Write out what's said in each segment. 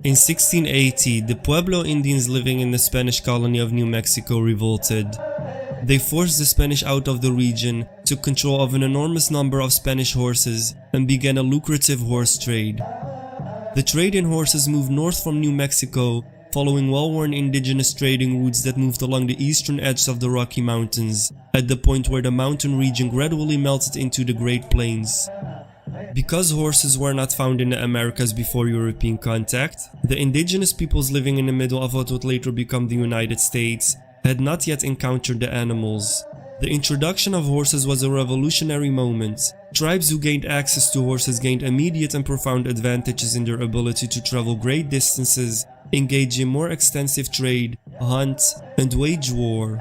In 1680, the Pueblo Indians living in the Spanish colony of New Mexico revolted. They forced the Spanish out of the region, took control of an enormous number of Spanish horses, and began a lucrative horse trade. The trade in horses moved north from New Mexico, following well-worn indigenous trading routes that moved along the eastern edge of the Rocky Mountains, at the point where the mountain region gradually melted into the Great Plains. Because horses were not found in the Americas before European contact, the indigenous peoples living in the middle of what would later become the United States had not yet encountered the animals. The introduction of horses was a revolutionary moment. Tribes who gained access to horses gained immediate and profound advantages in their ability to travel great distances, engage in more extensive trade, hunt, and wage war.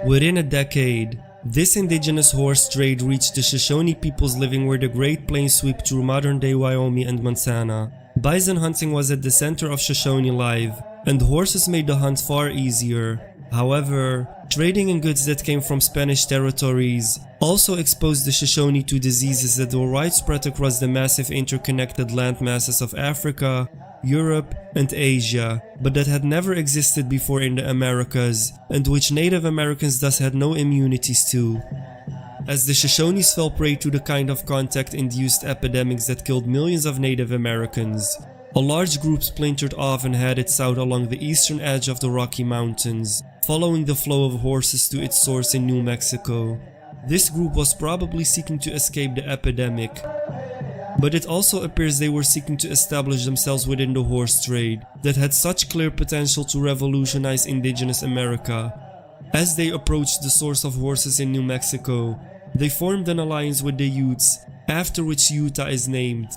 Within a decade, this indigenous horse trade reached the Shoshone peoples living where the Great Plains sweep through modern-day Wyoming and Montana. Bison hunting was at the center of Shoshone life, and horses made the hunt far easier. However, trading in goods that came from Spanish territories also exposed the Shoshone to diseases that were widespread across the massive interconnected landmasses of Africa, Europe, and Asia, but that had never existed before in the Americas, and which Native Americans thus had no immunities to. As the Shoshones fell prey to the kind of contact-induced epidemics that killed millions of Native Americans, a large group splintered off and headed south along the eastern edge of the Rocky Mountains, following the flow of horses to its source in New Mexico. This group was probably seeking to escape the epidemic, but it also appears they were seeking to establish themselves within the horse trade that had such clear potential to revolutionize indigenous America. As they approached the source of horses in New Mexico, they formed an alliance with the Utes, after which Utah is named.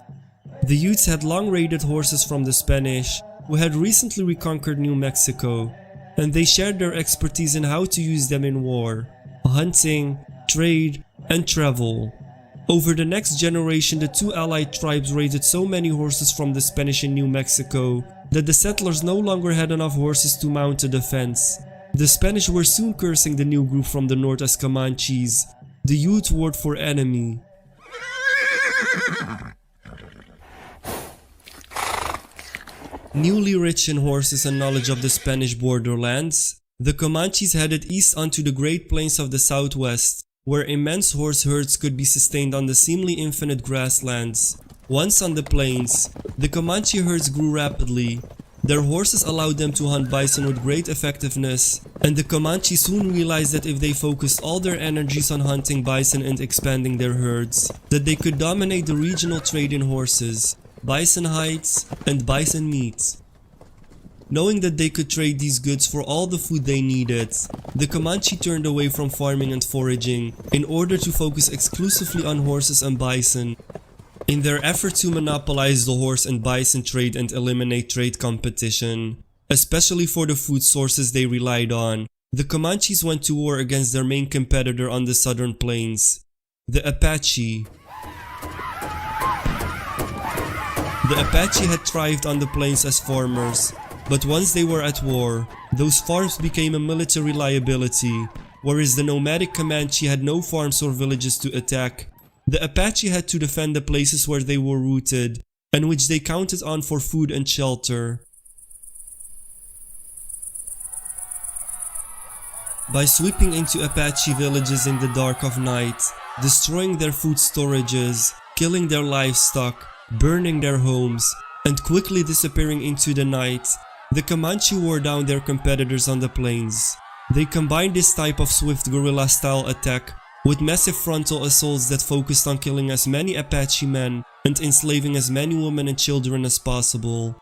The Utes had long raided horses from the Spanish, who had recently reconquered New Mexico, and they shared their expertise in how to use them in war, hunting, trade, and travel. Over the next generation, the two allied tribes raided so many horses from the Spanish in New Mexico that the settlers no longer had enough horses to mount a defense. The Spanish were soon cursing the new group from the north as Comanches, the Ute word for enemy. Newly rich in horses and knowledge of the Spanish borderlands, the Comanches headed east onto the Great Plains of the Southwest, where immense horse herds could be sustained on the seemingly infinite grasslands. Once on the plains, the Comanche herds grew rapidly. Their horses allowed them to hunt bison with great effectiveness, and the Comanche soon realized that if they focused all their energies on hunting bison and expanding their herds, that they could dominate the regional trade in horses, bison hides, and bison meat. Knowing that they could trade these goods for all the food they needed, the Comanche turned away from farming and foraging in order to focus exclusively on horses and bison. In their effort to monopolize the horse and bison trade and eliminate trade competition, especially for the food sources they relied on, the Comanches went to war against their main competitor on the southern plains, the Apache. The Apache had thrived on the plains as farmers, but once they were at war, those farms became a military liability, whereas the nomadic Comanche had no farms or villages to attack. The Apache had to defend the places where they were rooted, and which they counted on for food and shelter. By sweeping into Apache villages in the dark of night, destroying their food storages, killing their livestock, burning their homes, and quickly disappearing into the night, the Comanche wore down their competitors on the plains. They combined this type of swift guerrilla-style attack with massive frontal assaults that focused on killing as many Apache men and enslaving as many women and children as possible.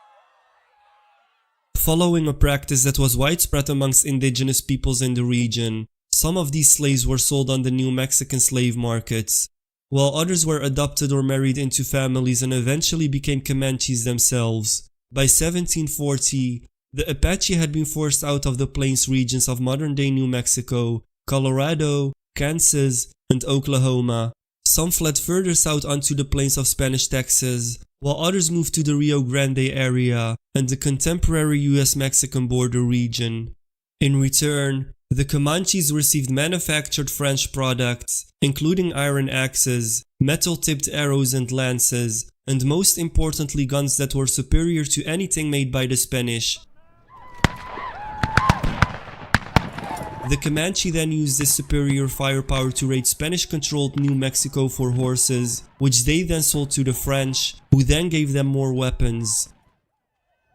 Following a practice that was widespread amongst indigenous peoples in the region, some of these slaves were sold on the New Mexican slave markets, while others were adopted or married into families and eventually became Comanches themselves. By 1740, the Apache had been forced out of the plains regions of modern-day New Mexico, Colorado, Kansas, and Oklahoma. Some fled further south onto the plains of Spanish Texas, while others moved to the Rio Grande area and the contemporary US-Mexican border region. In return, the Comanches received manufactured French products, including iron axes, metal-tipped arrows and lances, and most importantly guns that were superior to anything made by the Spanish. The Comanche then used this superior firepower to raid Spanish-controlled New Mexico for horses, which they then sold to the French, who then gave them more weapons.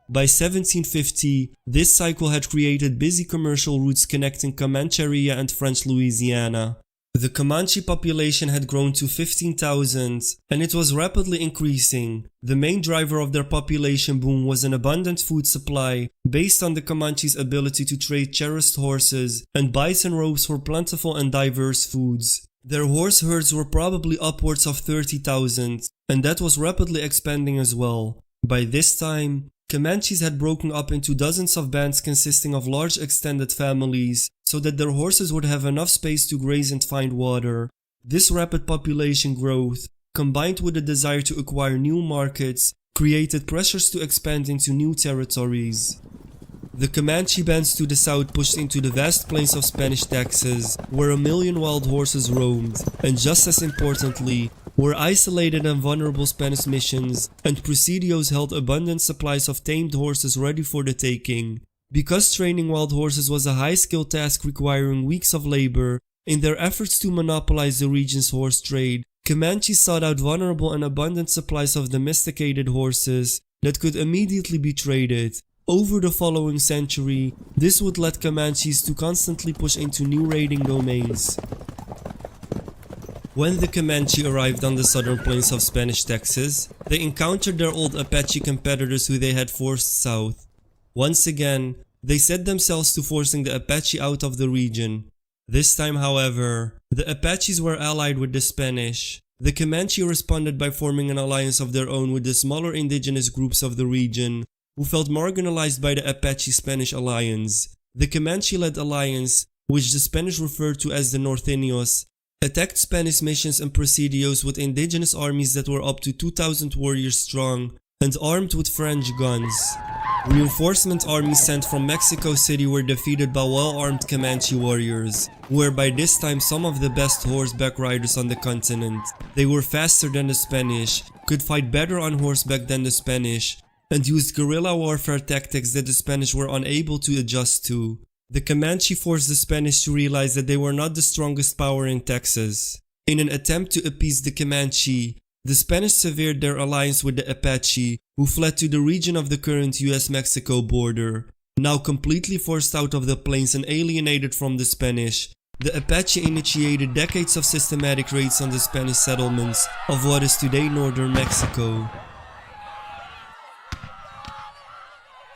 By 1750, this cycle had created busy commercial routes connecting Comancheria and French Louisiana. The Comanche population had grown to 15,000, and it was rapidly increasing. The main driver of their population boom was an abundant food supply, based on the Comanche's ability to trade cherished horses, and bison robes for plentiful and diverse foods. Their horse herds were probably upwards of 30,000, and that was rapidly expanding as well. By this time, Comanches had broken up into dozens of bands consisting of large extended families, so that their horses would have enough space to graze and find water. This rapid population growth, combined with the desire to acquire new markets, created pressures to expand into new territories. The Comanche bands to the south pushed into the vast plains of Spanish Texas, where 1 million wild horses roamed, and just as importantly, were isolated and vulnerable Spanish missions, and presidios held abundant supplies of tamed horses ready for the taking. Because training wild horses was a high-skill task requiring weeks of labor, in their efforts to monopolize the region's horse trade, Comanches sought out vulnerable and abundant supplies of domesticated horses that could immediately be traded. Over the following century, this would lead Comanches to constantly push into new raiding domains. When the Comanche arrived on the southern plains of Spanish Texas, they encountered their old Apache competitors who they had forced south. Once again, they set themselves to forcing the Apache out of the region. This time, however, the Apaches were allied with the Spanish. The Comanche responded by forming an alliance of their own with the smaller indigenous groups of the region, who felt marginalized by the Apache-Spanish alliance. The Comanche-led alliance, which the Spanish referred to as the Norteños, attacked Spanish missions and presidios with indigenous armies that were up to 2,000 warriors strong and armed with French guns. Reinforcement armies sent from Mexico City were defeated by well-armed Comanche warriors, who were by this time some of the best horseback riders on the continent. They were faster than the Spanish, could fight better on horseback than the Spanish, and used guerrilla warfare tactics that the Spanish were unable to adjust to. The Comanche forced the Spanish to realize that they were not the strongest power in Texas. In an attempt to appease the Comanche, the Spanish severed their alliance with the Apache, who fled to the region of the current US-Mexico border. Now completely forced out of the plains and alienated from the Spanish, the Apache initiated decades of systematic raids on the Spanish settlements of what is today northern Mexico.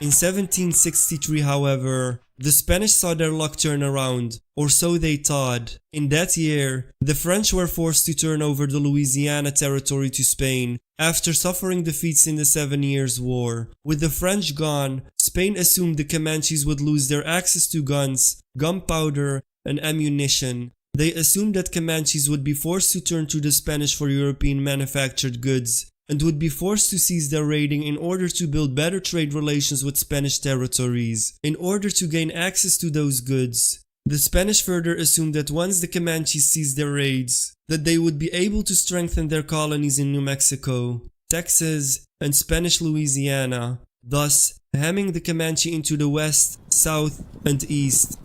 In 1763, however, the Spanish saw their luck turn around, or so they thought. In that year, the French were forced to turn over the Louisiana territory to Spain after suffering defeats in the 7 Years' War. With the French gone, Spain assumed the Comanches would lose their access to guns, gunpowder, and ammunition. They assumed that Comanches would be forced to turn to the Spanish for European manufactured goods, and would be forced to cease their raiding in order to build better trade relations with Spanish territories, in order to gain access to those goods. The Spanish further assumed that once the Comanches ceased their raids, that they would be able to strengthen their colonies in New Mexico, Texas, and Spanish Louisiana, thus hemming the Comanche into the west, south, and east.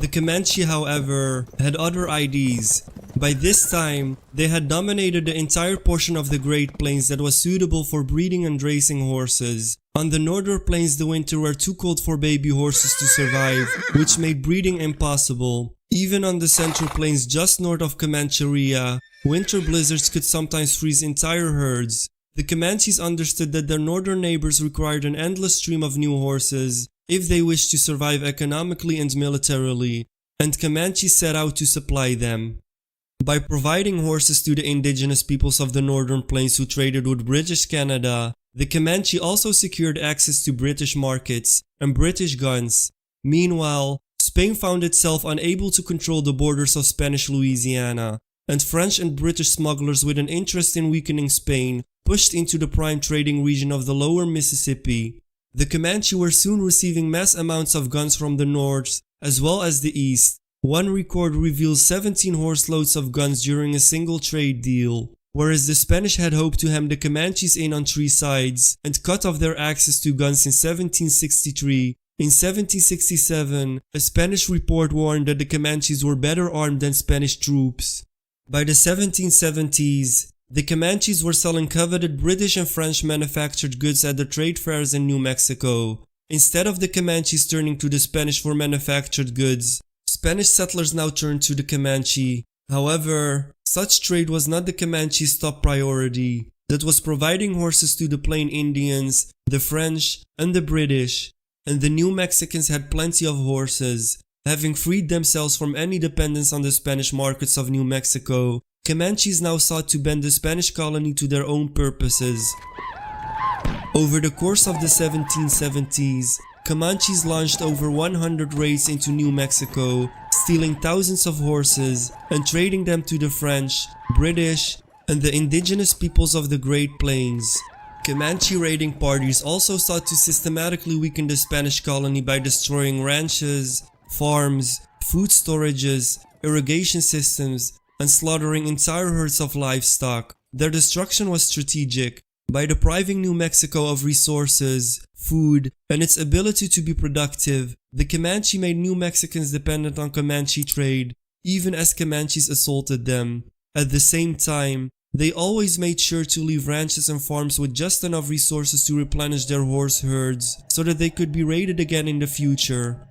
The Comanche, however, had other ideas. By this time, they had dominated the entire portion of the Great Plains that was suitable for breeding and racing horses. On the northern plains, the winter were too cold for baby horses to survive, which made breeding impossible. Even on the central plains just north of Comancheria, winter blizzards could sometimes freeze entire herds. The Comanches understood that their northern neighbors required an endless stream of new horses if they wished to survive economically and militarily, and Comanches set out to supply them. By providing horses to the indigenous peoples of the northern plains who traded with British Canada, the Comanche also secured access to British markets and British guns. Meanwhile, Spain found itself unable to control the borders of Spanish Louisiana, and French and British smugglers with an interest in weakening Spain pushed into the prime trading region of the lower Mississippi. The Comanche were soon receiving mass amounts of guns from the north as well as the east. One record reveals 17 horseloads of guns during a single trade deal. Whereas the Spanish had hoped to hem the Comanches in on 3 sides and cut off their access to guns in 1763, in 1767, a Spanish report warned that the Comanches were better armed than Spanish troops. By the 1770s, the Comanches were selling coveted British and French manufactured goods at the trade fairs in New Mexico. Instead of the Comanches turning to the Spanish for manufactured goods, Spanish settlers now turned to the Comanche. However, such trade was not the Comanche's top priority. That was providing horses to the Plain Indians, the French, and the British. And the New Mexicans had plenty of horses. Having freed themselves from any dependence on the Spanish markets of New Mexico, Comanches now sought to bend the Spanish colony to their own purposes. Over the course of the 1770s, Comanches launched over 100 raids into New Mexico, stealing thousands of horses and trading them to the French, British, and the indigenous peoples of the Great Plains. Comanche raiding parties also sought to systematically weaken the Spanish colony by destroying ranches, farms, food storages, irrigation systems, and slaughtering entire herds of livestock. Their destruction was strategic. By depriving New Mexico of resources, food, and its ability to be productive, the Comanche made New Mexicans dependent on Comanche trade, even as Comanches assaulted them. At the same time, they always made sure to leave ranches and farms with just enough resources to replenish their horse herds, so that they could be raided again in the future.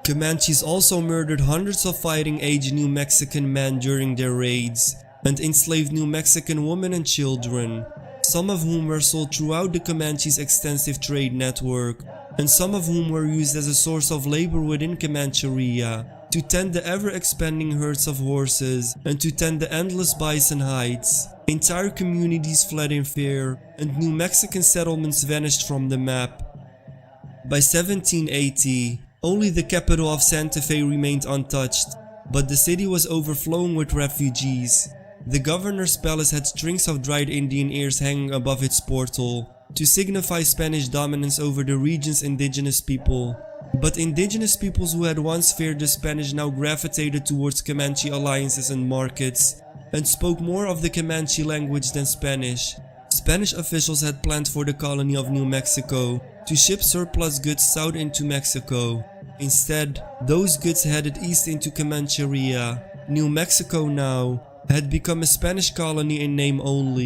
Comanches also murdered hundreds of fighting-age New Mexican men during their raids, and enslaved New Mexican women and children, some of whom were sold throughout the Comanche's extensive trade network, and some of whom were used as a source of labor within Comancheria, to tend the ever-expanding herds of horses and to tend the endless bison heights. Entire communities fled in fear, and New Mexican settlements vanished from the map. By 1780, only the capital of Santa Fe remained untouched, but the city was overflowing with refugees. The governor's palace had strings of dried Indian ears hanging above its portal, to signify Spanish dominance over the region's indigenous people. But indigenous peoples who had once feared the Spanish now gravitated towards Comanche alliances and markets, and spoke more of the Comanche language than Spanish. Spanish officials had planned for the colony of New Mexico to ship surplus goods south into Mexico. Instead, those goods headed east into Comancheria. New Mexico now had become a Spanish colony in name only.